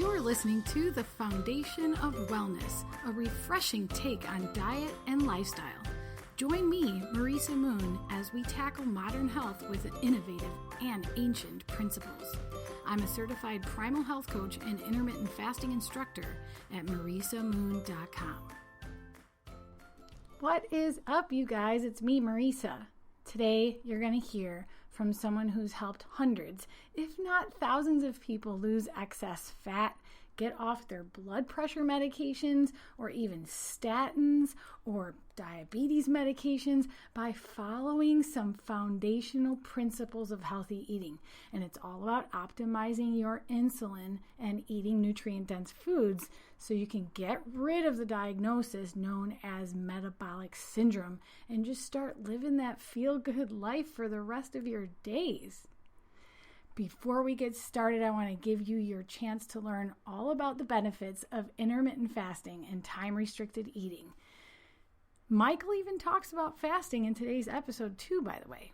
You're listening to The Foundation of Wellness, a refreshing take on diet and lifestyle. Join me, Marisa Moon, as we tackle modern health with innovative and ancient principles. I'm a certified Primal Health Coach and intermittent fasting instructor at marisamoon.com. What is up, you guys? It's me, Marisa. Today, you're going to hear from someone who's helped hundreds, if not thousands of people lose excess fat, get off their blood pressure medications, or even statins or diabetes medications by following some foundational principles of healthy eating. And it's all about optimizing your insulin and eating nutrient-dense foods so you can get rid of the diagnosis known as metabolic syndrome and just start living that feel-good life for the rest of your days. Before we get started, I want to give you your chance to learn all about the benefits of intermittent fasting and time-restricted eating. Michael even talks about fasting in today's episode too, by the way.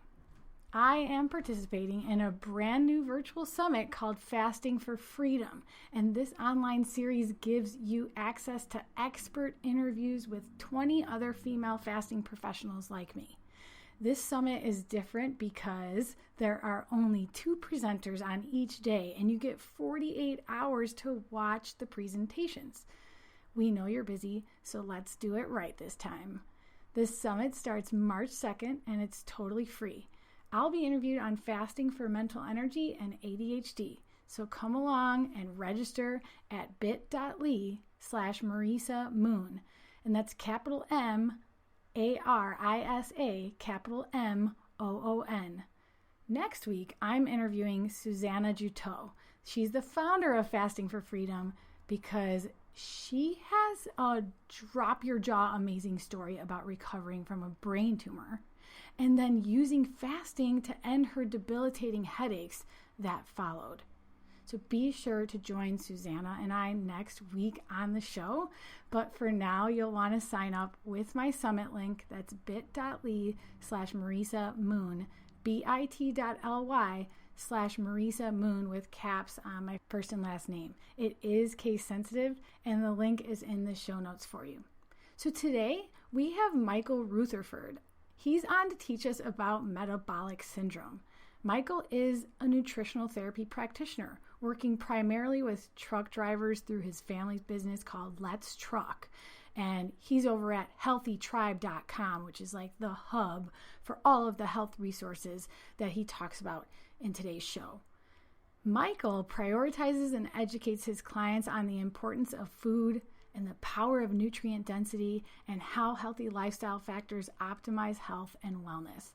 I am participating in a brand new virtual summit called Fasting for Freedom, and this online series gives you access to expert interviews with 20 other female fasting professionals like me. This summit is different because there are only 2 presenters on each day, and you get 48 hours to watch the presentations. We know you're busy, so let's do it right this time. This summit starts March 2nd, and it's totally free. I'll be interviewed on fasting for mental energy and ADHD, so come along and register at bit.ly/Marisa Moon, and that's capital M ARISA, capital MOON. Next week, I'm interviewing Susanna Juteau. She's the founder of Fasting for Freedom because she has a drop-your-jaw amazing story about recovering from a brain tumor and then using fasting to end her debilitating headaches that followed. So be sure to join Susanna and I next week on the show. But for now, you'll want to sign up with my summit link. That's bit.ly/Marisa Moon, bit.ly/Marisa Moon with caps on my first and last name. It is case sensitive, and the link is in the show notes for you. So today, we have Michael Rutherford. He's on to teach us about metabolic syndrome. Michael is a nutritional therapy practitioner working primarily with truck drivers through his family's business called Let's Truck. And he's over at healthytribe.com, which is like the hub for all of the health resources that he talks about in today's show. Michael prioritizes and educates his clients on the importance of food and the power of nutrient density and how healthy lifestyle factors optimize health and wellness.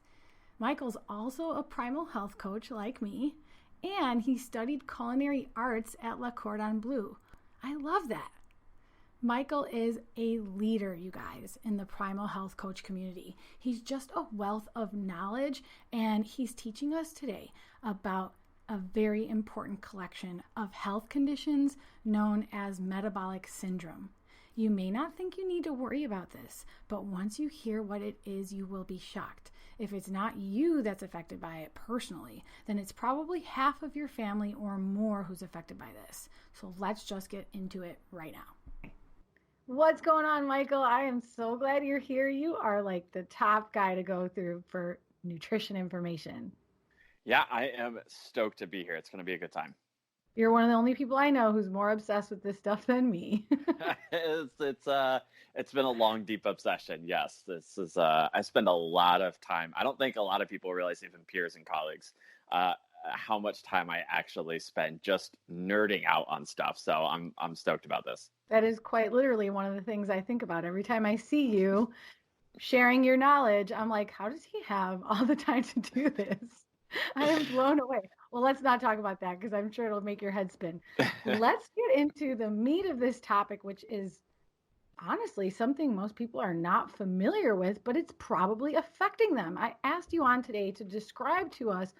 Michael's also a Primal Health Coach like me, and he studied culinary arts at Cordon Bleu. I love that. Michael is a leader, you guys, in the Primal Health Coach community. He's just a wealth of knowledge, and he's teaching us today about a very important collection of health conditions known as metabolic syndrome. You may not think you need to worry about this, but once you hear what it is, you will be shocked. If it's not you that's affected by it personally, then it's probably half of your family or more who's affected by this. So let's just get into it right now. What's going on, Michael? I am so glad you're here. You are like the top guy to go through for nutrition information. Yeah, I am stoked to be here. It's going to be a good time. You're one of the only people I know who's more obsessed with this stuff than me. It's been a long, deep obsession. Yes, this is. I spend a lot of time. I don't think a lot of people realize, even peers and colleagues, how much time I actually spend just nerding out on stuff. So I'm stoked about this. That is quite literally one of the things I think about every time I see you sharing your knowledge. I'm like, how does he have all the time to do this? I am blown away. Well, let's not talk about that because I'm sure it'll make your head spin. Let's get into the meat of this topic, which is honestly something most people are not familiar with, but it's probably affecting them. I asked you on today to describe to us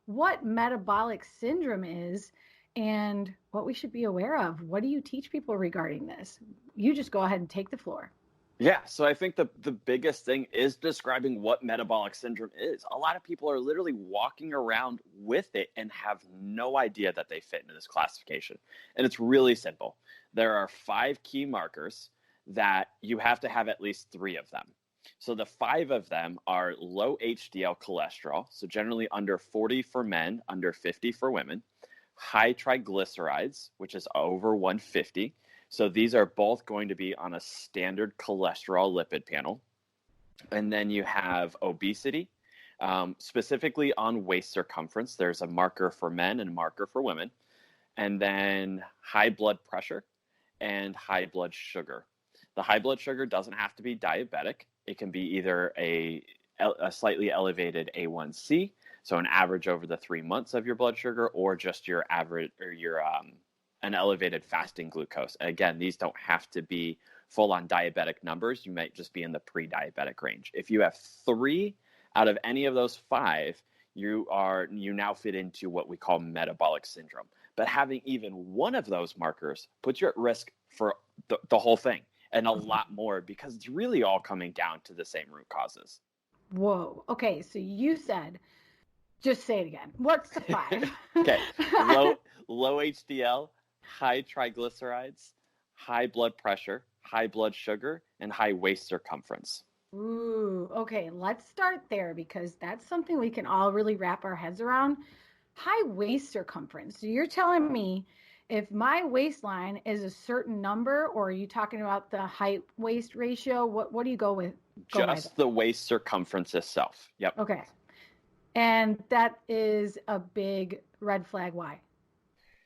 what metabolic syndrome is and what we should be aware of. What do you teach people regarding this? You just go ahead and take the floor. Yeah, so I think the biggest thing is describing what metabolic syndrome is. A lot of people are literally walking around with it and have no idea that they fit into this classification. And it's really simple. There are 5 key markers that you have to have at least 3 of them. So the 5 of them are low HDL cholesterol, so generally under 40 for men, under 50 for women, high triglycerides, which is over 150. So these are both going to be on a standard cholesterol lipid panel. And then you have obesity, specifically on waist circumference. There's a marker for men and a marker for women. And then high blood pressure and high blood sugar. The high blood sugar doesn't have to be diabetic. It can be either a slightly elevated A1C, so an average over the 3 months of your blood sugar, or just your average or your an elevated fasting glucose. Again, these don't have to be full-on diabetic numbers. You might just be in the pre-diabetic range. If you have 3 out of any of those 5, you now fit into what we call metabolic syndrome. But having even one of those markers puts you at risk for the whole thing and a lot more, because it's really all coming down to the same root causes. Whoa. Okay. So you said, just say it again. What's the 5? Okay. Low HDL, high triglycerides, high blood pressure, high blood sugar, and high waist circumference. Ooh, okay. Let's start there because that's something we can all really wrap our heads around. High waist circumference. So you're telling me if my waistline is a certain number, or are you talking about the height waist ratio? What do you go with? Just the waist circumference itself. Yep. Okay. And that is a big red flag. Why?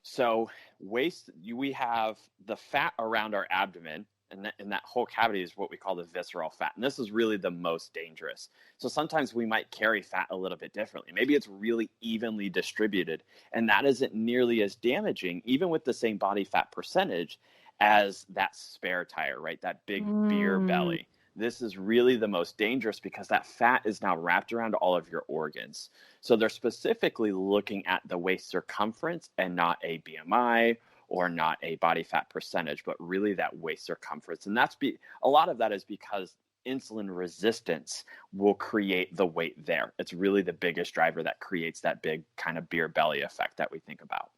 So waist, we have the fat around our abdomen, and that whole cavity is what we call the visceral fat. And this is really the most dangerous. So sometimes we might carry fat a little bit differently. Maybe it's really evenly distributed, and that isn't nearly as damaging, even with the same body fat percentage, as that spare tire, right? That big beer belly. This is really the most dangerous because that fat is now wrapped around all of your organs. So they're specifically looking at the waist circumference and not a BMI or not a body fat percentage, but really that waist circumference. And a lot of that is because insulin resistance will create the weight there. It's really the biggest driver that creates that big kind of beer belly effect that we think about.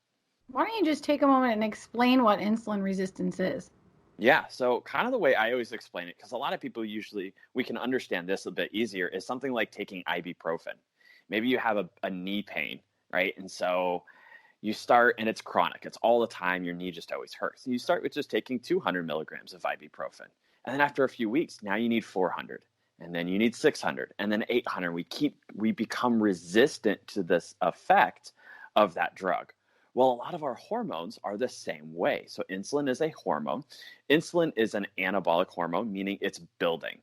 Why don't you just take a moment and explain what insulin resistance is? Yeah, so kind of the way I always explain it, because a lot of people we can understand this a bit easier, is something like taking ibuprofen. Maybe you have a knee pain, right? And so you start, and it's chronic. It's all the time. Your knee just always hurts. And you start with just taking 200 milligrams of ibuprofen. And then after a few weeks, now you need 400. And then you need 600. And then 800. We become resistant to this effect of that drug. Well, a lot of our hormones are the same way. So insulin is a hormone. Insulin is an anabolic hormone, meaning it's building.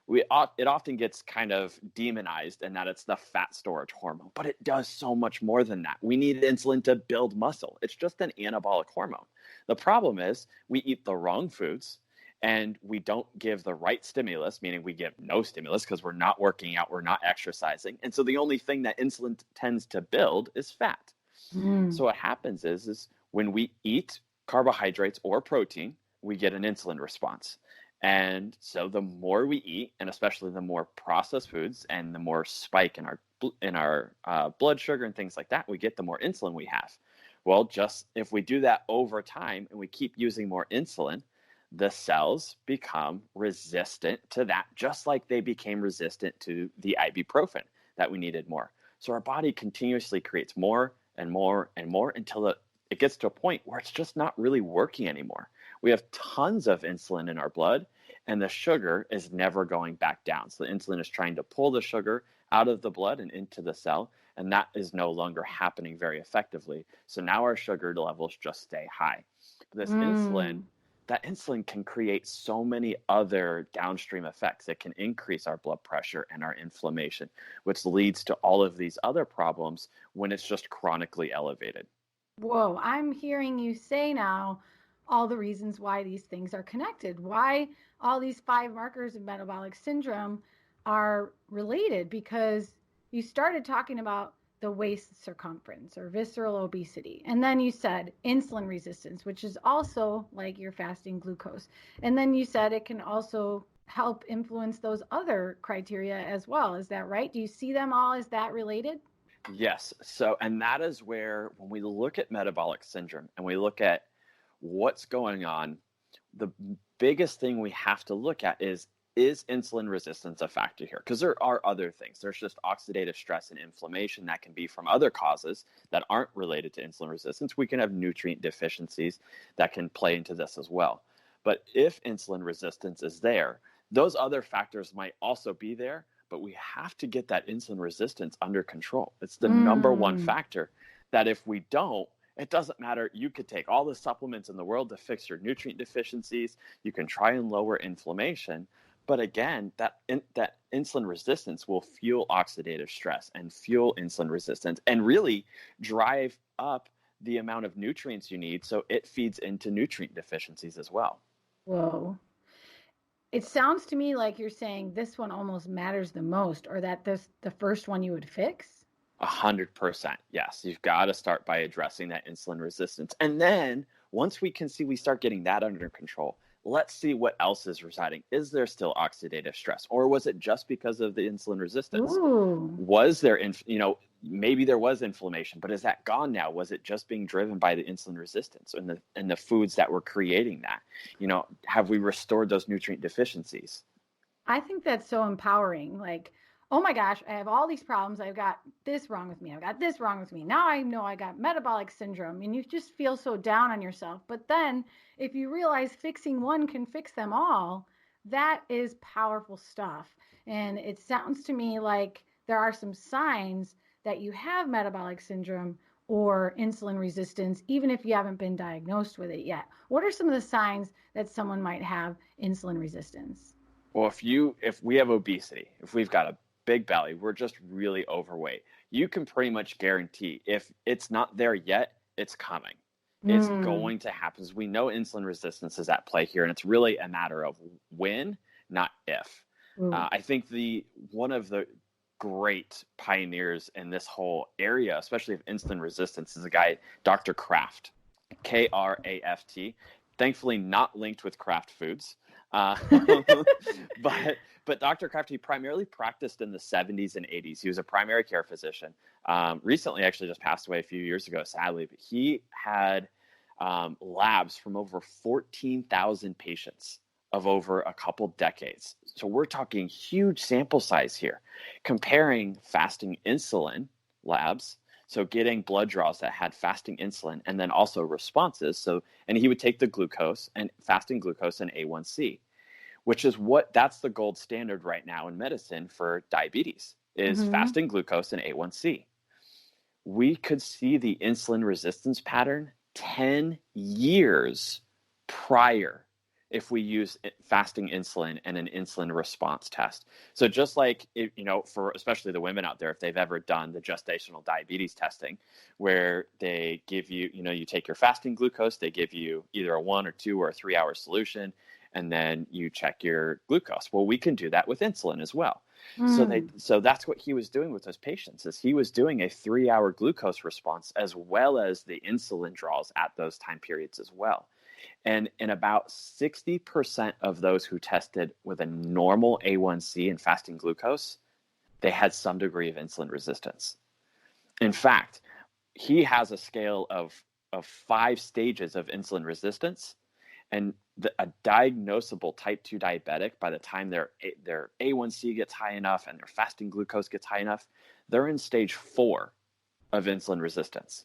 It often gets kind of demonized in that it's the fat storage hormone, but it does so much more than that. We need insulin to build muscle. It's just an anabolic hormone. The problem is we eat the wrong foods and we don't give the right stimulus, meaning we give no stimulus because we're not working out, we're not exercising. And so the only thing that insulin tends to build is fat. So what happens is when we eat carbohydrates or protein, we get an insulin response. And so the more we eat, and especially the more processed foods and the more spike in our blood sugar and things like that, we get the more insulin we have. Well, just if we do that over time and we keep using more insulin, the cells become resistant to that, just like they became resistant to the ibuprofen that we needed more. So our body continuously creates more and more and more until it gets to a point where it's just not really working anymore. We have tons of insulin in our blood, and the sugar is never going back down. So the insulin is trying to pull the sugar out of the blood and into the cell, and that is no longer happening very effectively. So now our sugar levels just stay high. But that insulin can create so many other downstream effects. It can increase our blood pressure and our inflammation, which leads to all of these other problems when it's just chronically elevated. Whoa, I'm hearing you say now all the reasons why these things are connected, why all these 5 markers of metabolic syndrome are related, because you started talking about the waist circumference or visceral obesity. And then you said insulin resistance, which is also like your fasting glucose. And then you said it can also help influence those other criteria as well. Is that right? Do you see them all? Is that related? Yes. So, and that is where, when we look at metabolic syndrome and we look at what's going on, the biggest thing we have to look at is insulin resistance a factor here? Because there are other things. There's just oxidative stress and inflammation that can be from other causes that aren't related to insulin resistance. We can have nutrient deficiencies that can play into this as well. But if insulin resistance is there, those other factors might also be there, but we have to get that insulin resistance under control. It's the number one factor that if we don't, it doesn't matter. You could take all the supplements in the world to fix your nutrient deficiencies. You can try and lower inflammation. But again, that insulin resistance will fuel oxidative stress and fuel insulin resistance and really drive up the amount of nutrients you need. So it feeds into nutrient deficiencies as well. Whoa. It sounds to me like you're saying this one almost matters the most, or that this the first one you would fix. 100%. Yes. You've got to start by addressing that insulin resistance. And then once we can see we start getting that under control, let's see what else is residing. Is there still oxidative stress, or was it just because of the insulin resistance? Ooh. Was there, maybe there was inflammation, but is that gone now? Was it just being driven by the insulin resistance and the foods that were creating that? Have we restored those nutrient deficiencies? I think that's so empowering. Like, oh my gosh, I have all these problems. I've got this wrong with me. I've got this wrong with me. Now I know I got metabolic syndrome, and you just feel so down on yourself. But then if you realize fixing one can fix them all, that is powerful stuff. And it sounds to me like there are some signs that you have metabolic syndrome or insulin resistance, even if you haven't been diagnosed with it yet. What are some of the signs that someone might have insulin resistance? Well, if we have obesity, if we've got a big belly, we're just really overweight, you can pretty much guarantee if it's not there yet, it's coming. It's going to happen. We know insulin resistance is at play here, and it's really a matter of when, not if. I think one of the great pioneers in this whole area, especially of insulin resistance, is a guy, Dr. Kraft, Kraft. Thankfully not linked with Kraft Foods. But Dr. Kraft, he primarily practiced in the 70s and 80s. He was a primary care physician. Recently, actually just passed away a few years ago, sadly. But he had labs from over 14,000 patients of over a couple decades. So we're talking huge sample size here, comparing fasting insulin labs. So getting blood draws that had fasting insulin and then also responses. And he would take the glucose and fasting glucose and A1C, which is that's the gold standard right now in medicine for diabetes is fasting glucose and A1C. We could see the insulin resistance pattern 10 years prior if we use fasting insulin and an insulin response test. So just like, for especially the women out there, if they've ever done the gestational diabetes testing, where they give you, you take your fasting glucose, they give you either a 1 or 2 or 3 hour solution, and then you check your glucose. Well, we can do that with insulin as well. So that's what he was doing with those patients, is he was doing a 3 hour glucose response as well as the insulin draws at those time periods as well. And in about 60% of those who tested with a normal A1C and fasting glucose, they had some degree of insulin resistance. In fact, he has a scale of 5 stages of insulin resistance, and a diagnosable type 2 diabetic, by the time their A1C gets high enough and their fasting glucose gets high enough, they're in stage 4 of insulin resistance.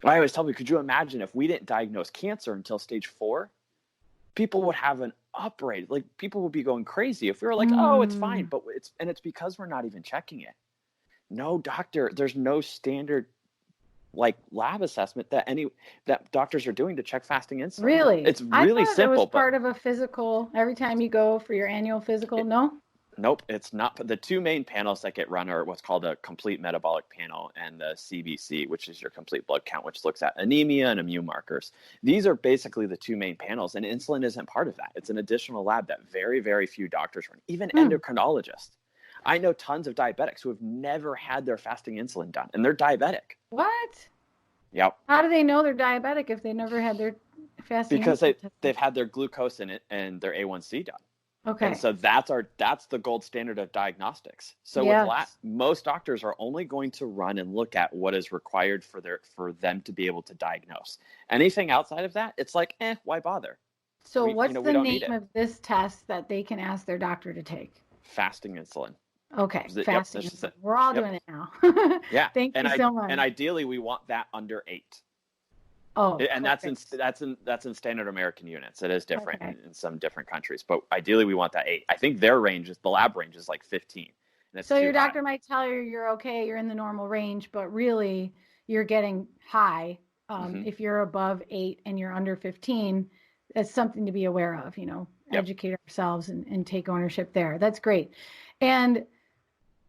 I always tell people, could you imagine if we didn't diagnose cancer until stage 4? People would have an upright, like people would be going crazy if we were like, oh, it's fine. But it's because we're not even checking it. No doctor, there's no standard like lab assessment that doctors are doing to check fasting insulin. Really? It's really simple. It was part of a physical every time you go for your annual physical. No? Nope, it's not. The 2 main panels that get run are what's called a complete metabolic panel and the CBC, which is your complete blood count, which looks at anemia and immune markers. These are basically the 2 main panels, and insulin isn't part of that. It's an additional lab that very, very few doctors run, even endocrinologists. I know tons of diabetics who have never had their fasting insulin done, and they're diabetic. What? Yep. How do they know they're diabetic if they never had their fasting Because insulin? they've had their glucose in it and their A1C done. Okay. And so that's the gold standard of diagnostics. So most doctors are only going to run and look at what is required for them to be able to diagnose. Anything outside of that, it's like, why bother? So what's the name of this test that they can ask their doctor to take? Fasting insulin. Okay, fasting insulin. We're all doing it now. Yeah. Thank you so much. And ideally, we want that under 8. Oh, and that's in standard American units. It is different in some different countries, but ideally we want that 8. I think the lab range is like 15. And so your doctor might tell you you're okay, you're in the normal range, but really you're getting high. If you're above 8 and you're under 15, that's something to be aware of. Educate ourselves and take ownership there. That's great. And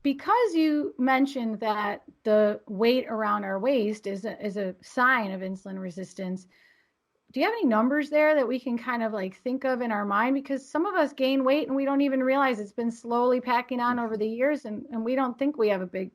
because you mentioned that the weight around our waist is a sign of insulin resistance, do you have any numbers there that we can kind of like think of in our mind? Because some of us gain weight and we don't even realize it's been slowly packing on over the years, and we don't think we have a big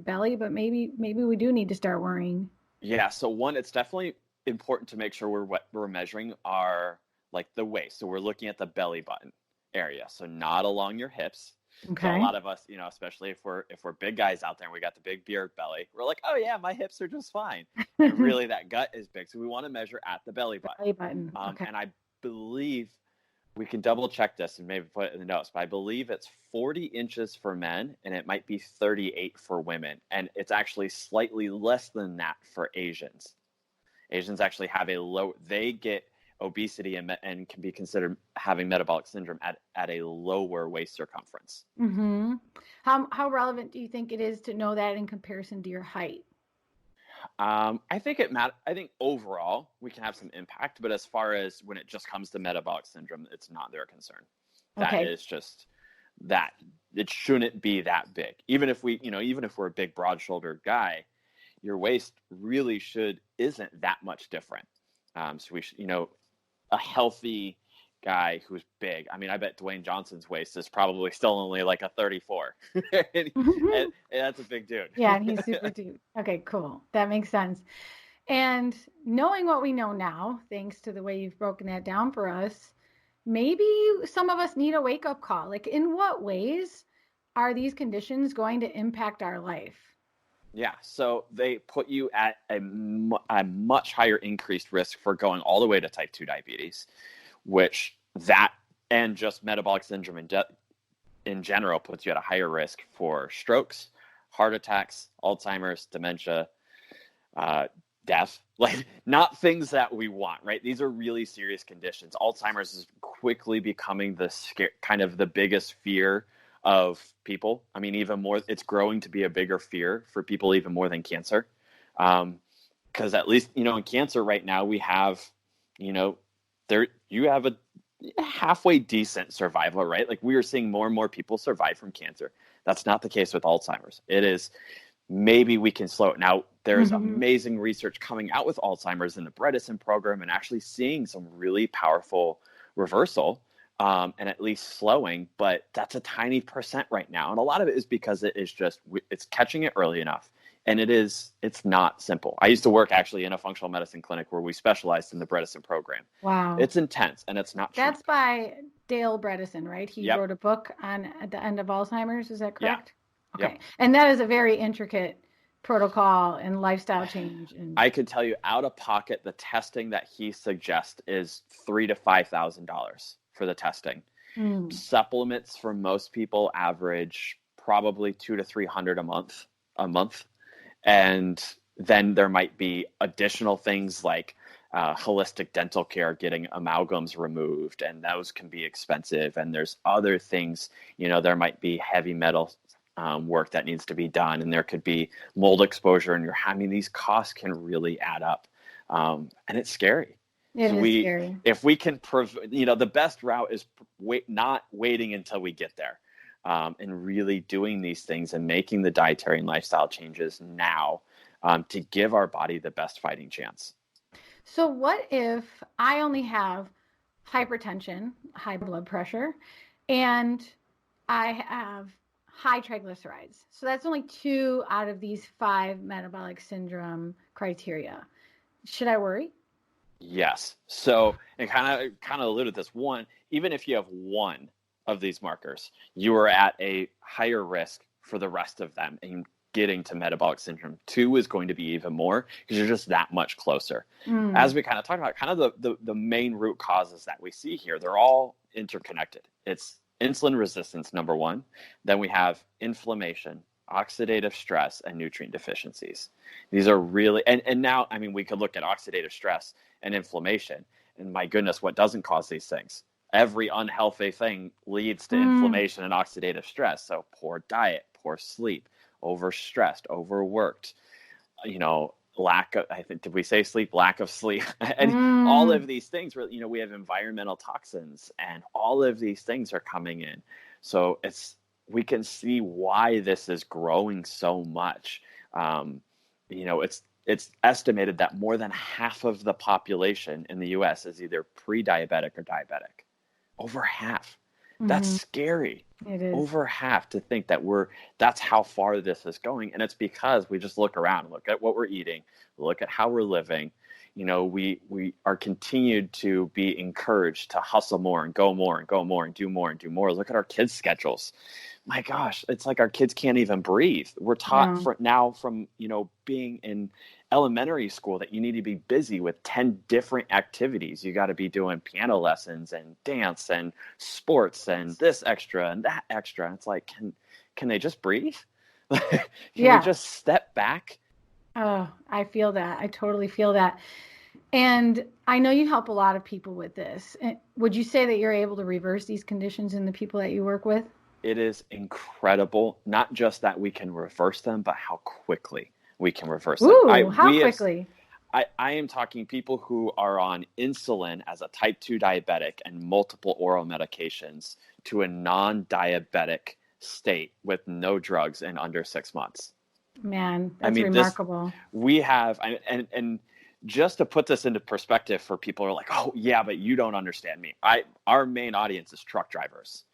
belly, but maybe we do need to start worrying. Yeah. So one, it's definitely important to make sure we're measuring our like the waist. So we're looking at the belly button area. So not along your hips. Okay. So a lot of us, especially if we're big guys out there and we got the big beard belly, we're like, oh yeah, my hips are just fine. And really that gut is big. So we want to measure at the belly button. Belly button. Okay. And I believe we can double check this and maybe put it in the notes, but I believe it's 40 inches for men and it might be 38 for women. And it's actually slightly less than that for Asians. Asians actually have they get obesity and can be considered having metabolic syndrome at a lower waist circumference. Mm-hmm. How relevant do you think it is to know that in comparison to your height? I think it matters. I think overall we can have some impact, but as far as when it just comes to metabolic syndrome, it's not their concern. That is just that it shouldn't be that big. Even if we're a big, broad-shouldered guy, your waist really isn't that much different. So we should, a healthy guy who's big. I mean, I bet Dwayne Johnson's waist is probably still only like a 34. and that's a big dude. Yeah, and he's super dude. Okay, cool. That makes sense. And knowing what we know now, thanks to the way you've broken that down for us, maybe some of us need a wake-up call. Like, in what ways are these conditions going to impact our life? Yeah, so they put you at a much higher increased risk for going all the way to type 2 diabetes, and just metabolic syndrome in general puts you at a higher risk for strokes, heart attacks, Alzheimer's, dementia, death. Like, not things that we want, right? These are really serious conditions. Alzheimer's is quickly becoming kind of the biggest fear of people. I mean, even more, it's growing to be a bigger fear for people, even more than cancer. Because at least, in cancer right now, we have, you have a halfway decent survival, right? Like, we are seeing more and more people survive from cancer. That's not the case with Alzheimer's. It is, maybe we can slow it. Now, there's amazing research coming out with Alzheimer's in the Bredesen program and actually seeing some really powerful reversal. And at least slowing, but that's a tiny percent right now. And a lot of it is because it's catching it early enough. And it's not simple. I used to work actually in a functional medicine clinic where we specialized in the Bredesen program. Wow. It's intense and it's not cheap. That's by Dale Bredesen, right? He wrote a book at the end of Alzheimer's. Is that correct? Yeah. Okay. Yep. And that is a very intricate protocol and lifestyle change. I could tell you out of pocket, the testing that he suggests is $3,000 to $5,000 for the testing. Supplements for most people average probably $200 to $300 a month. And then there might be additional things like holistic dental care, getting amalgams removed, and those can be expensive. And there's other things, there might be heavy metal work that needs to be done, and there could be mold exposure, and these costs can really add up. And it's scary. It is scary. If we can, the best route is not waiting until we get there, and really doing these things and making the dietary and lifestyle changes now to give our body the best fighting chance. So what if I only have hypertension, high blood pressure, and I have high triglycerides? So that's only 2 out of these 5 metabolic syndrome criteria. Should I worry? Yes. So, and kind of alluded to this one, even if you have one of these markers, you are at a higher risk for the rest of them and getting to metabolic syndrome. 2 is going to be even more because you're just that much closer. As we kind of talked about, kind of the main root causes that we see here, they're all interconnected. It's insulin resistance, number 1. Then we have inflammation, oxidative stress, and nutrient deficiencies. These are really, and now, I mean, we could look at oxidative stress and inflammation, and my goodness, what doesn't cause these things? Every unhealthy thing leads to inflammation and oxidative stress. So poor diet, poor sleep, overstressed, overworked, lack of, I think, did we say sleep? Lack of sleep. And all of these things where, we have environmental toxins and all of these things are coming in. So we can see why this is growing so much. It's estimated that more than half of the population in the US is either pre-diabetic or diabetic. Over half. That's scary. It is. Over half, to think that that's how far this is going. And it's because we just look around, look at what we're eating, look at how we're living. We are continued to be encouraged to hustle more and go more and go more and do more and do more. Look at our kids' schedules. My gosh, it's like our kids can't even breathe. We're taught from being in elementary school that you need to be busy with 10 different activities. You got to be doing piano lessons and dance and sports and this extra and that extra. It's like, can they just breathe? Can we just step back? Oh, I feel that. I totally feel that. And I know you help a lot of people with this. Would you say that you're able to reverse these conditions in the people that you work with? It is incredible. Not just that we can reverse them, but how quickly we can reverse them. Ooh, how quickly? I am talking people who are on insulin as a type 2 diabetic and multiple oral medications to a non-diabetic state with no drugs in under 6 months. Man, that's remarkable. We have, and just to put this into perspective for people who are like, oh yeah, but you don't understand me. Our main audience is truck drivers.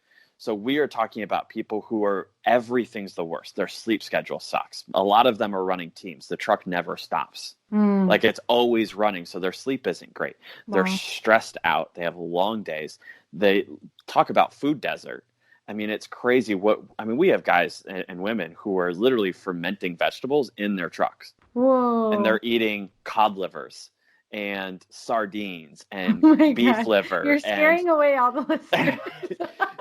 So we are talking about people who everything's the worst. Their sleep schedule sucks. A lot of them are running teams. The truck never stops. Like it's always running. So their sleep isn't great. Wow. They're stressed out. They have long days. They talk about food desert. I mean, it's crazy. We have guys and women who are literally fermenting vegetables in their trucks. Whoa. And they're eating cod livers and sardines and beef liver. You're scaring away all the listeners.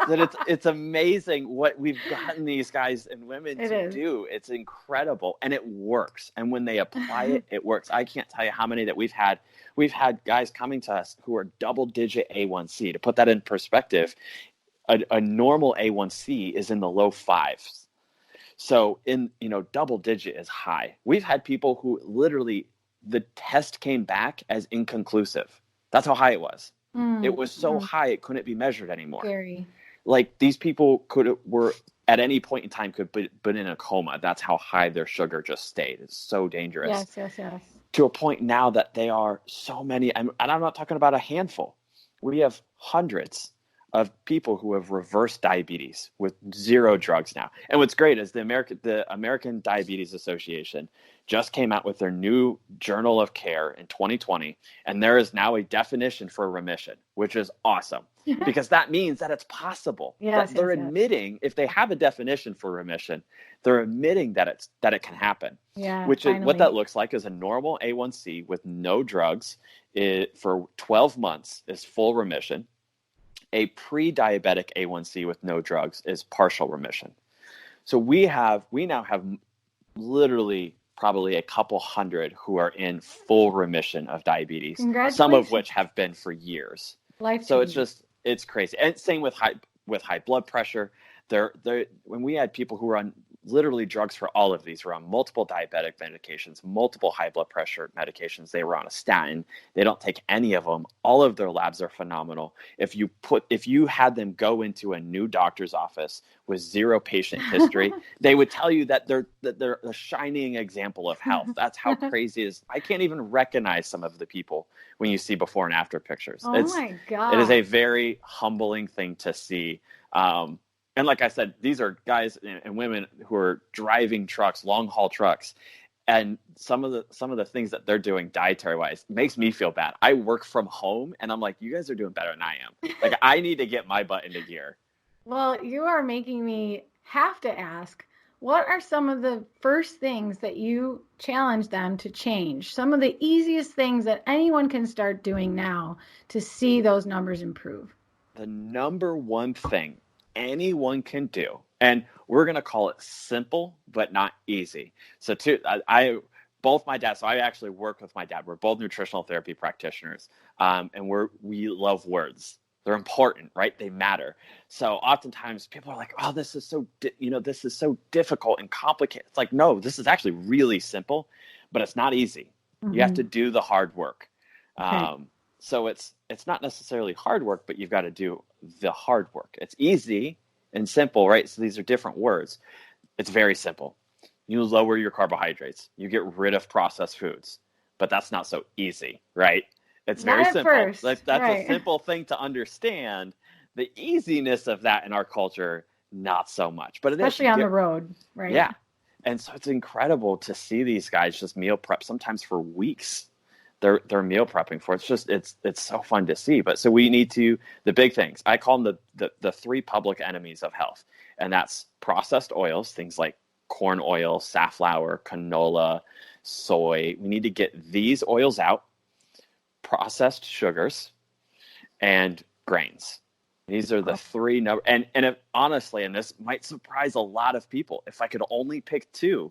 That it's amazing what we've gotten these guys and women to do. It's incredible. And it works. And when they apply it, it works. I can't tell you how many that we've had. We've had guys coming to us who are double-digit A1C. To put that in perspective, a normal A1C is in the low 5s. So double-digit is high. We've had people who literally the test came back as inconclusive. That's how high it was. It was so high it couldn't be measured anymore. Scary. Like these people were at any point in time could be in a coma. That's how high their sugar just stayed. It's so dangerous. Yes. To a point now that they are so many, and I'm not talking about a handful. We have hundreds of people who have reversed diabetes with 0 drugs now. And what's great is the American Diabetes Association just came out with their new Journal of Care in 2020, and there is now a definition for remission, which is awesome because that means that it's possible. Yes, they're admitting, if they have a definition for remission, they're admitting that it can happen. Yeah, which is what that looks like is a normal A1C with no drugs for 12 months is full remission. A pre-diabetic A1C with no drugs is partial remission. So we now have literally probably a couple hundred who are in full remission of diabetes, some of which have been for years. So it's crazy. And same with high blood pressure. When we had people who were on literally drugs for all of these, were on multiple diabetic medications, multiple high blood pressure medications. They were on a statin. They don't take any of them. All of their labs are phenomenal. If you had them go into a new doctor's office with 0 patient history, they would tell you that they're a shining example of health. That's how crazy it is. I can't even recognize some of the people when you see before and after pictures. My God. It is a very humbling thing to see. And like I said, these are guys and women who are driving trucks, long haul trucks. And some of the things that they're doing dietary wise makes me feel bad. I work from home and I'm like, you guys are doing better than I am. Like I need to get my butt into gear. Well, you are making me have to ask, what are some of the first things that you challenge them to change? Some of the easiest things that anyone can start doing now to see those numbers improve? The number one thing anyone can do, and we're going to call it simple, but not easy. So both my dad, so I actually work with my dad. We're both nutritional therapy practitioners. And we love words. They're important, right? They matter. So oftentimes people are like, oh, this is so difficult and complicated. It's like, no, this is actually really simple, but it's not easy. Mm-hmm. You have to do the hard work. Okay. So it's not necessarily hard work, but you've got to do the hard work. It's easy and simple, right? So these are different words. It's very simple. You lower your carbohydrates. You get rid of processed foods, but that's not so easy, right? It's very simple. That's right. A simple thing to understand. The easiness of that in our culture, not so much, but especially on the road, right? Yeah. And so it's incredible to see these guys just meal prep sometimes for weeks. They're meal prepping for. It's so fun to see. But so we need to, the big things, I call them the three public enemies of health. And that's processed oils, things like corn oil, safflower, canola, soy. We need to get these oils out, processed sugars, and grains. These are the three honestly, and this might surprise a lot of people, if I could only pick two,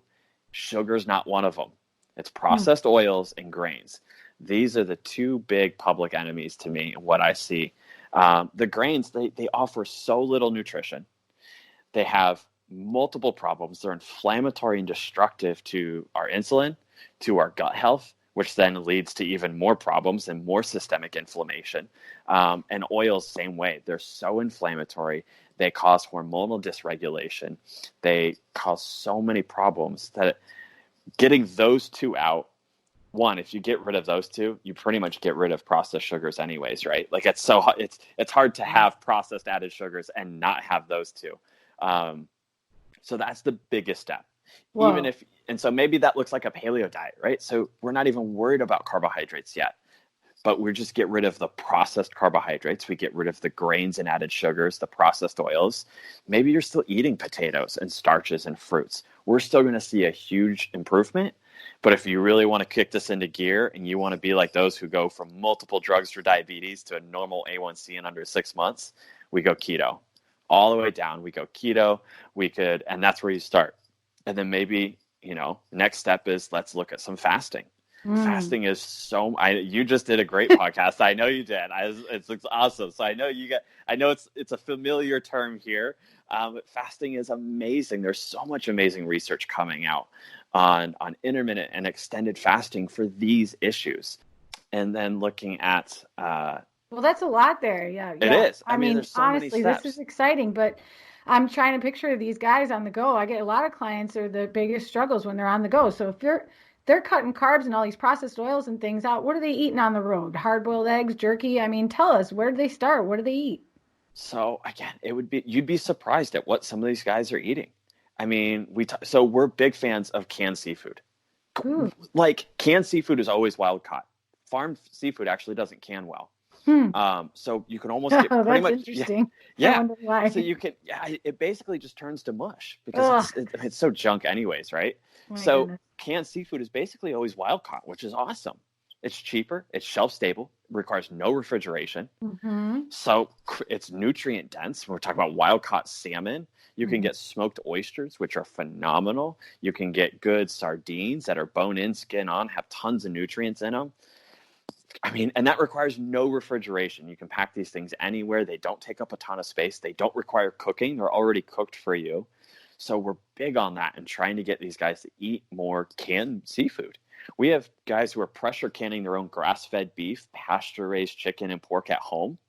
sugar's not one of them. It's processed oils and grains. These are the two big public enemies to me, what I see. The grains, they offer so little nutrition. They have multiple problems. They're inflammatory and destructive to our insulin, to our gut health, which then leads to even more problems and more systemic inflammation. And oils, same way. They're so inflammatory. They cause hormonal dysregulation. They cause so many problems that getting those two out, one, if you get rid of those two, you pretty much get rid of processed sugars anyways, right? Like it's hard to have processed added sugars and not have those two. So that's the biggest step. Whoa. So maybe that looks like a paleo diet, right? So we're not even worried about carbohydrates yet, but we just get rid of the processed carbohydrates. We get rid of the grains and added sugars, the processed oils. Maybe you're still eating potatoes and starches and fruits. We're still going to see a huge improvement. But if you really want to kick this into gear and you want to be like those who go from multiple drugs for diabetes to a normal A1C in under 6 months, we go keto. All the way down, we go keto. And that's where you start. And then maybe, next step is let's look at some fasting. Fasting is you just did a great podcast. I know you did. It's awesome. So I know it's a familiar term here. But fasting is amazing. There's so much amazing research coming out on intermittent and extended fasting for these issues. And then looking at, well, that's a lot there. Yeah. It is. I mean so honestly, this is exciting, but I'm trying to picture these guys on the go. I get a lot of clients are the biggest struggles when they're on the go. So if they're cutting carbs and all these processed oils and things out, what are they eating on the road? Hard-boiled eggs, jerky? I mean, tell us, where do they start? What do they eat? So again, you'd be surprised at what some of these guys are eating. I mean, so we're big fans of canned seafood. Ooh. Like canned seafood is always wild caught. Farmed seafood actually doesn't can well. So you can almost get pretty much interesting. Yeah. I wonder why. So you can it basically just turns to mush because it's so junk anyways, right? So goodness. Canned seafood is basically always wild caught, which is awesome. It's cheaper, it's shelf stable, requires no refrigeration. Mm-hmm. So it's nutrient dense. We're talking about wild caught salmon. You can get smoked oysters, which are phenomenal. You can get good sardines that are bone in, skin on, have tons of nutrients in them. I mean, and that requires no refrigeration. You can pack these things anywhere. They don't take up a ton of space. They don't require cooking. They're already cooked for you. So we're big on that and trying to get these guys to eat more canned seafood. We have guys who are pressure canning their own grass-fed beef, pasture-raised chicken, and pork at home.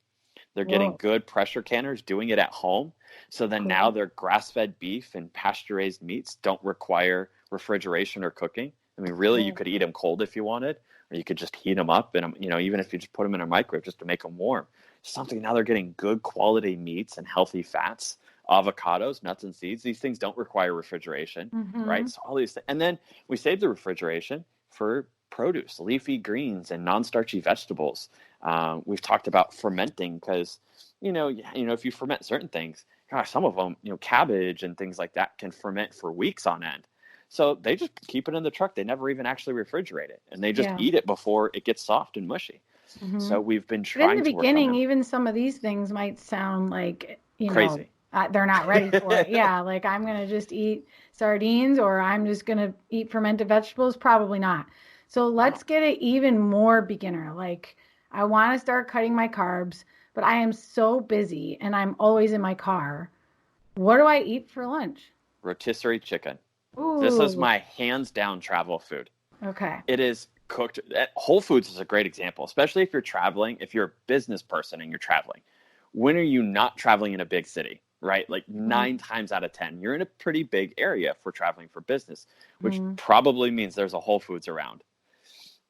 They're getting good pressure canners doing it at home. So then now their grass-fed beef and pasture-raised meats don't require refrigeration or cooking. I mean, really, you could eat them cold if you wanted, or you could just heat them up and, even if you just put them in a microwave just to make them warm. Now they're getting good quality meats and healthy fats, avocados, nuts and seeds. These things don't require refrigeration, right? So all these things. And then we save the refrigeration for produce, leafy greens and non-starchy vegetables. We've talked about fermenting because, if you ferment certain things, gosh, some of them, cabbage and things like that can ferment for weeks on end. So they just keep it in the truck. They never even actually refrigerate it, and they just eat it before it gets soft and mushy. Mm-hmm. So we've been trying to in the beginning, even some of these things might sound like, crazy. They're not ready for it. Yeah. Like I'm going to just eat sardines, or I'm just going to eat fermented vegetables. Probably not. So let's get it even more beginner. Like I want to start cutting my carbs, but I am so busy and I'm always in my car. What do I eat for lunch? Rotisserie chicken. Ooh. This is my hands down travel food. Okay. It is cooked. Whole Foods is a great example, especially if you're traveling, if you're a business person and you're traveling. When are you not traveling in a big city, right? Like 9 times out of 10, you're in a pretty big area for traveling for business, which probably means there's a Whole Foods around.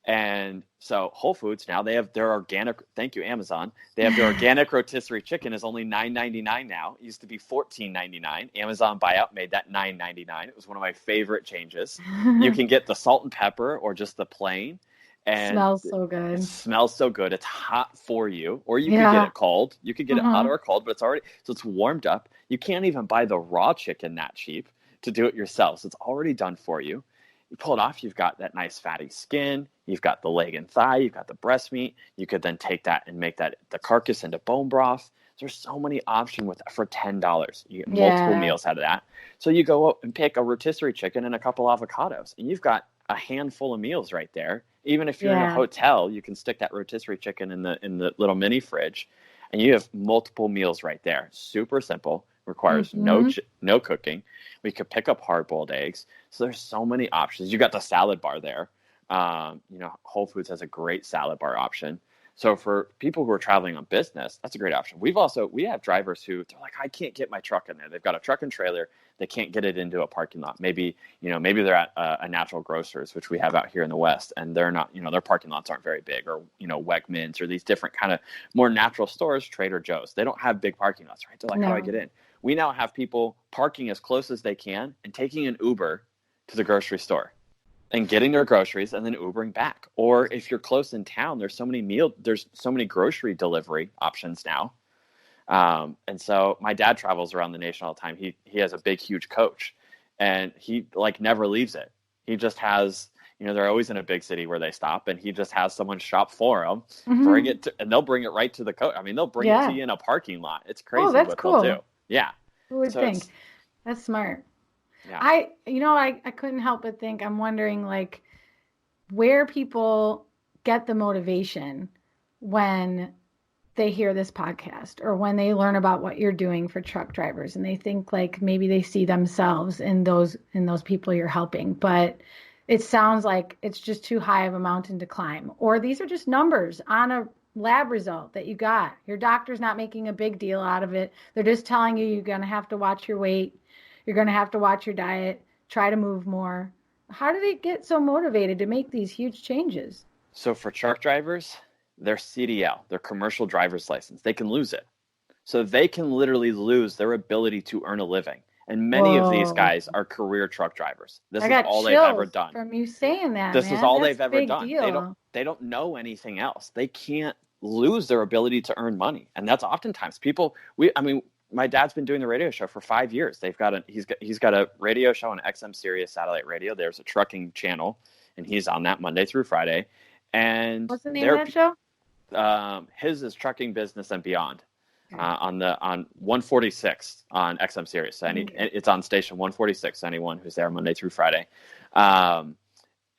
And so Whole Foods, now they have their organic, thank you, Amazon. They have their organic rotisserie chicken is only $9.99 now. It used to be $14.99. Amazon buyout made that $9.99. It was one of my favorite changes. You can get the salt and pepper or just the plain. And smells so good. It smells so good. It's hot for you, or you could get it cold. You could get it hot or cold, but it's warmed up. You can't even buy the raw chicken that cheap to do it yourself. So it's already done for you. You pull it off, you've got that nice fatty skin, you've got the leg and thigh, you've got the breast meat. You could then take that and make the carcass into bone broth. There's so many options for $10. You get multiple meals out of that. So you go up and pick a rotisserie chicken and a couple avocados, and you've got a handful of meals right there. Even if you're in a hotel, you can stick that rotisserie chicken in the little mini fridge, and you have multiple meals right there. Super simple, requires no cooking. We could pick up hard-boiled eggs. So there's so many options. You got the salad bar there. Whole Foods has a great salad bar option. So for people who are traveling on business, that's a great option. We have drivers who they're like, I can't get my truck in there. They've got a truck and trailer. They can't get it into a parking lot. Maybe they're at a natural grocers, which we have out here in the West, and they're not, their parking lots aren't very big, or, Wegmans or these different kind of more natural stores, Trader Joe's. They don't have big parking lots, right? They're like, how do I get in? We now have people parking as close as they can and taking an Uber to the grocery store and getting their groceries and then Ubering back. Or if you're close in town, there's so many grocery delivery options now. And so my dad travels around the nation all the time. He has a big, huge coach, and he never leaves it. He just has, they're always in a big city where they stop, and he just has someone shop for them, bring it to, and they'll bring it right to the coach. I mean, they'll bring it to you in a parking lot. It's crazy what they'll do. Yeah. Who would think? That's smart. Yeah. I couldn't help but think, I'm wondering where people get the motivation when they hear this podcast or when they learn about what you're doing for truck drivers, and they think maybe they see themselves in those people you're helping, but it sounds like it's just too high of a mountain to climb, or these are just numbers on a lab result that you got. Your doctor's not making a big deal out of it. They're just telling you you're going to have to watch your weight. You're going to have to watch your diet, try to move more. How do they get so motivated to make these huge changes? So for truck drivers, their CDL, their commercial driver's license, they can lose it. So they can literally lose their ability to earn a living. And many of these guys are career truck drivers. This is all they've ever done. From you saying that, this is all they've ever done. They don't know anything else. They can't lose their ability to earn money. And that's oftentimes people, my dad's been doing the radio show for 5 years. He's got a radio show on XM Sirius satellite radio. There's a trucking channel, and he's on that Monday through Friday. And what's the name of that show? His is Trucking Business and Beyond. On 146 on XM Sirius. So it's on station 146. Anyone who's there Monday through Friday.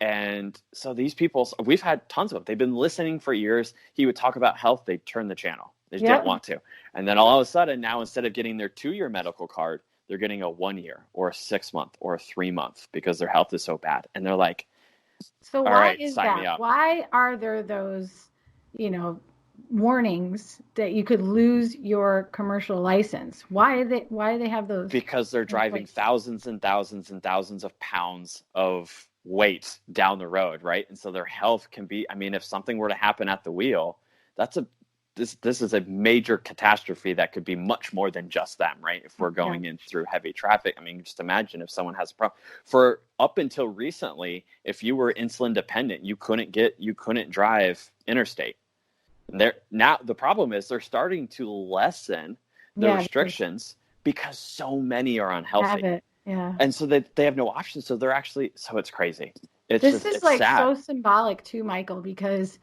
And so these people, we've had tons of them. They've been listening for years. He would talk about health. They turned the channel. They didn't want to. And then all of a sudden now, instead of getting their 2-year medical card, they're getting a 1-year or a 6-month or a 3-month because their health is so bad. And they're like, so why is that? Why are there those, warnings that you could lose your commercial license? Why do they have those? Because they're driving thousands and thousands and thousands of pounds of weight down the road, right? And so their health can be, if something were to happen at the wheel, this is a major catastrophe that could be much more than just them, right? If we're going in through heavy traffic, just imagine if someone has a problem. For up until recently, if you were insulin dependent, you couldn't drive interstate. Now the problem is they're starting to lessen the restrictions, because so many are unhealthy. Have it. Yeah. And so they have no options. So they're actually, so it's crazy. This is like sad. so symbolic too, Michael, because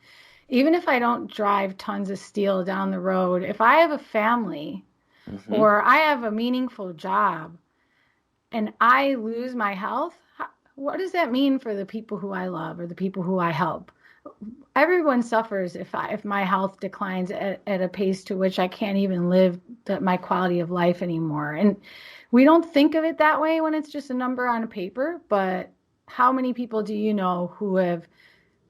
even if I don't drive tons of steel down the road, if I have a family or I have a meaningful job and I lose my health, what does that mean for the people who I love or the people who I help? Everyone suffers if my health declines at a pace to which I can't even live my quality of life anymore. And we don't think of it that way when it's just a number on a paper, but how many people do you know who have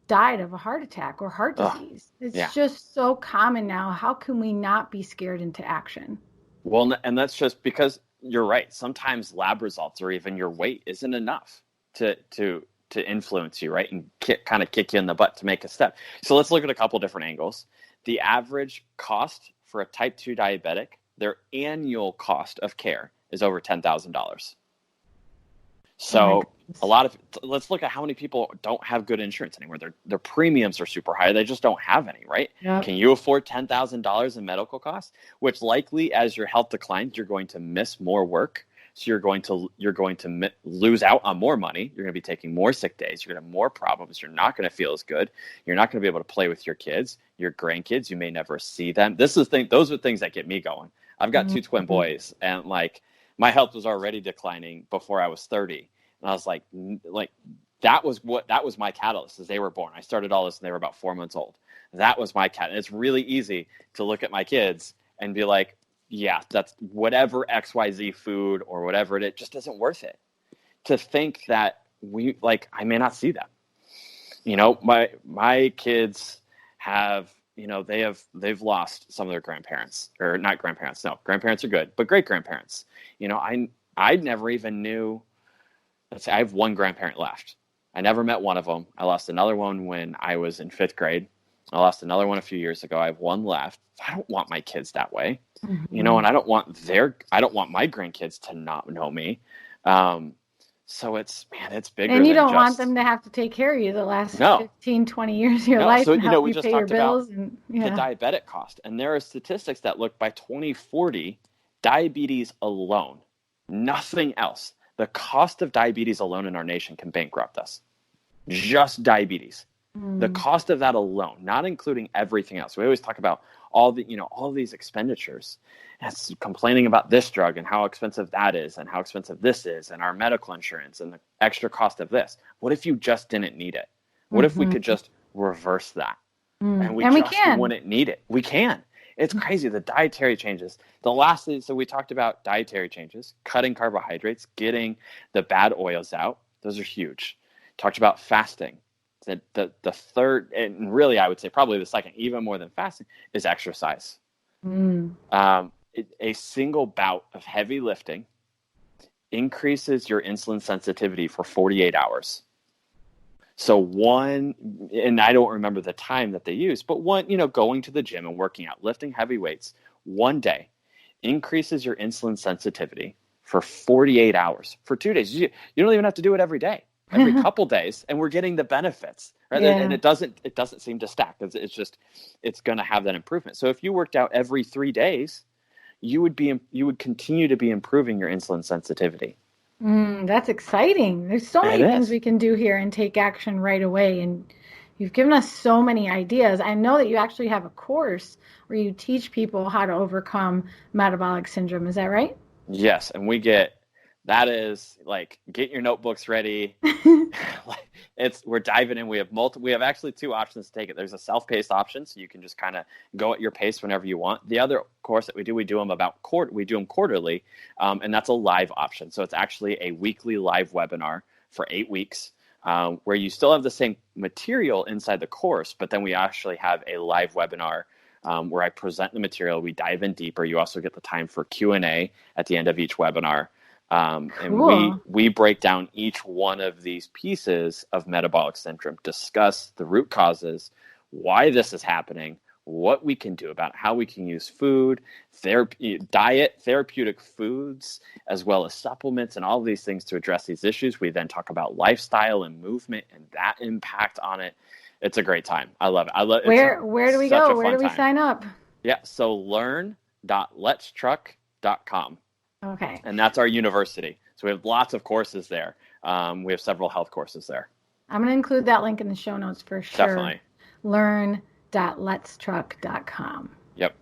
died of a heart attack or heart disease? It's just so common now. How can we not be scared into action? Well, and that's just because you're right. Sometimes lab results or even your weight isn't enough to influence you, right? And kind of kick you in the butt to make a step. So let's look at a couple different angles. The average cost for a type 2 diabetic, their annual cost of care is over $10,000. So let's look at how many people don't have good insurance anymore. Their premiums are super high. They just don't have any, right? Yep. Can you afford $10,000 in medical costs? Which likely, as your health declines, you're going to miss more work. So you're going to lose out on more money. You're going to be taking more sick days. You're going to have more problems. You're not going to feel as good. You're not going to be able to play with your kids, your grandkids. You may never see them. Those are things that get me going. I've got two twin boys, and like my health was already declining before I was 30. And I was like that was my catalyst as they were born. I started all this and they were about 4 months old. That was my catalyst. It's really easy to look at my kids and be like, yeah, that's whatever XYZ food or whatever it just isn't worth it. To think that I may not see them. You know, my kids have, you know, they've lost some of their grandparents, or not grandparents. No, grandparents are good, but great grandparents. You know, I never even knew. Let's say I have one grandparent left. I never met one of them. I lost another one when I was in 5th grade. I lost another one a few years ago. I have one left. I don't want my kids that way, you know, and I don't want my grandkids to not know me. So it's bigger. And you don't want them to have to take care of you the last 15, 20 years of your life. So, and you know, we just talked about the diabetic cost. And there are statistics that look by 2040, diabetes alone, nothing else. The cost of diabetes alone in our nation can bankrupt us. Just diabetes. The cost of that alone, not including everything else. We always talk about all these expenditures. And it's complaining about this drug and how expensive that is and how expensive this is and our medical insurance and the extra cost of this. What if you just didn't need it? What if we could just reverse that? And we wouldn't need it. We can. It's crazy. The dietary changes. So we talked about dietary changes, cutting carbohydrates, getting the bad oils out. Those are huge. Talked about fasting. The third, and really I would say probably the second, even more than fasting, is exercise. A single bout of heavy lifting increases your insulin sensitivity for 48 hours. So and I don't remember the time that they use, but going to the gym and working out, lifting heavy weights, one day increases your insulin sensitivity for 48 hours, for 2 days. You don't even have to do it every day. Every couple days, and we're getting the benefits, right? Yeah. And it doesn't seem to stack. It's going to have that improvement. So if you worked out every 3 days, you would continue to be improving your insulin sensitivity. That's exciting. There's so many things we can do here and take action right away. And you've given us so many ideas. I know that you actually have a course where you teach people how to overcome metabolic syndrome. Is that right? Yes, and that is like, get your notebooks ready. We're diving in. We have actually 2 options to take it. There's a self-paced option, so you can just kind of go at your pace whenever you want. The other course that we do them quarterly, and that's a live option. So it's actually a weekly live webinar for 8 weeks, where you still have the same material inside the course, but then we actually have a live webinar where I present the material. We dive in deeper. You also get the time for Q&A at the end of each webinar. And we break down each one of these pieces of metabolic syndrome, discuss the root causes, why this is happening, what we can do about it, how we can use food, diet, therapeutic foods, as well as supplements and all of these things to address these issues. We then talk about lifestyle and movement and that impact on it. It's a great time. I love it. Where do we go? Where do we sign up? Yeah. So learn.letstruck.com. Okay. And that's our university. So we have lots of courses there. We have several health courses there. I'm going to include that link in the show notes for sure. Definitely. Learn.letstruck.com. Yep.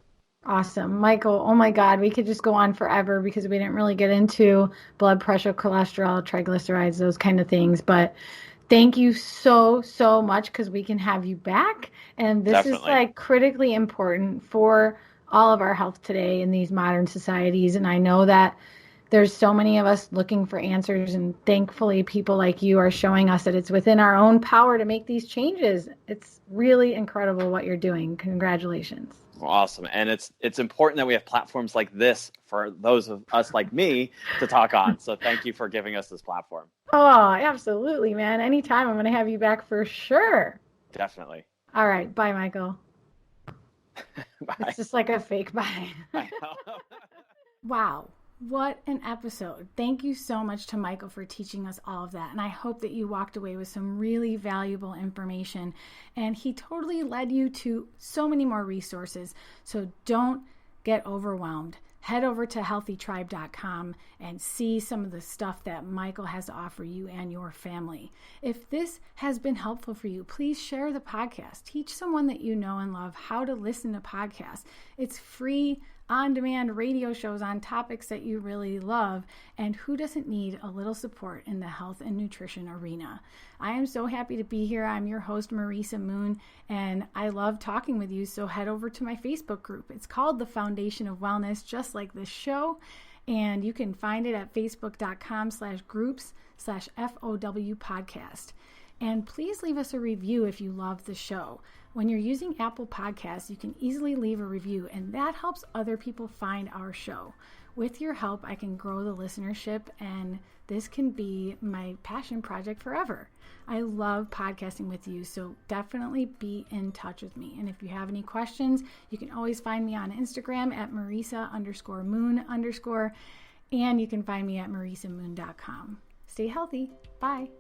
Awesome. Michael, oh my God, we could just go on forever because we didn't really get into blood pressure, cholesterol, triglycerides, those kind of things. But thank you so, so much, because we can have you back. And this Definitely. is like critically important for all of our health today in these modern societies. And I know that there's so many of us looking for answers, and thankfully people like you are showing us that it's within our own power to make these changes. It's really incredible what you're doing. Congratulations. Awesome. And it's important that we have platforms like this for those of us like me to talk on. So thank you for giving us this platform. Oh, absolutely, man. Anytime. I'm going to have you back for sure. Definitely. All right. Bye, Michael. Bye. It's just like a fake bye. I know. Wow. What an episode. Thank you so much to Michael for teaching us all of that. And I hope that you walked away with some really valuable information. And he totally led you to so many more resources. So don't get overwhelmed. Head over to healthytribe.com and see some of the stuff that Michael has to offer you and your family. If this has been helpful for you, please share the podcast. Teach someone that you know and love how to listen to podcasts. It's free on-demand radio shows on topics that you really love, and who doesn't need a little support in the health and nutrition arena? I am so happy to be here. I'm your host, Marisa Moon, and I love talking with you, so head over to my Facebook group. It's called The Foundation of Wellness, just like this show, and you can find it at facebook.com/groups/FOW podcast. And please leave us a review if you love the show. When you're using Apple Podcasts, you can easily leave a review, and that helps other people find our show. With your help, I can grow the listenership, and this can be my passion project forever. I love podcasting with you, so definitely be in touch with me. And if you have any questions, you can always find me on Instagram at Marisa_Moon_, and you can find me at marisamoon.com. Stay healthy. Bye.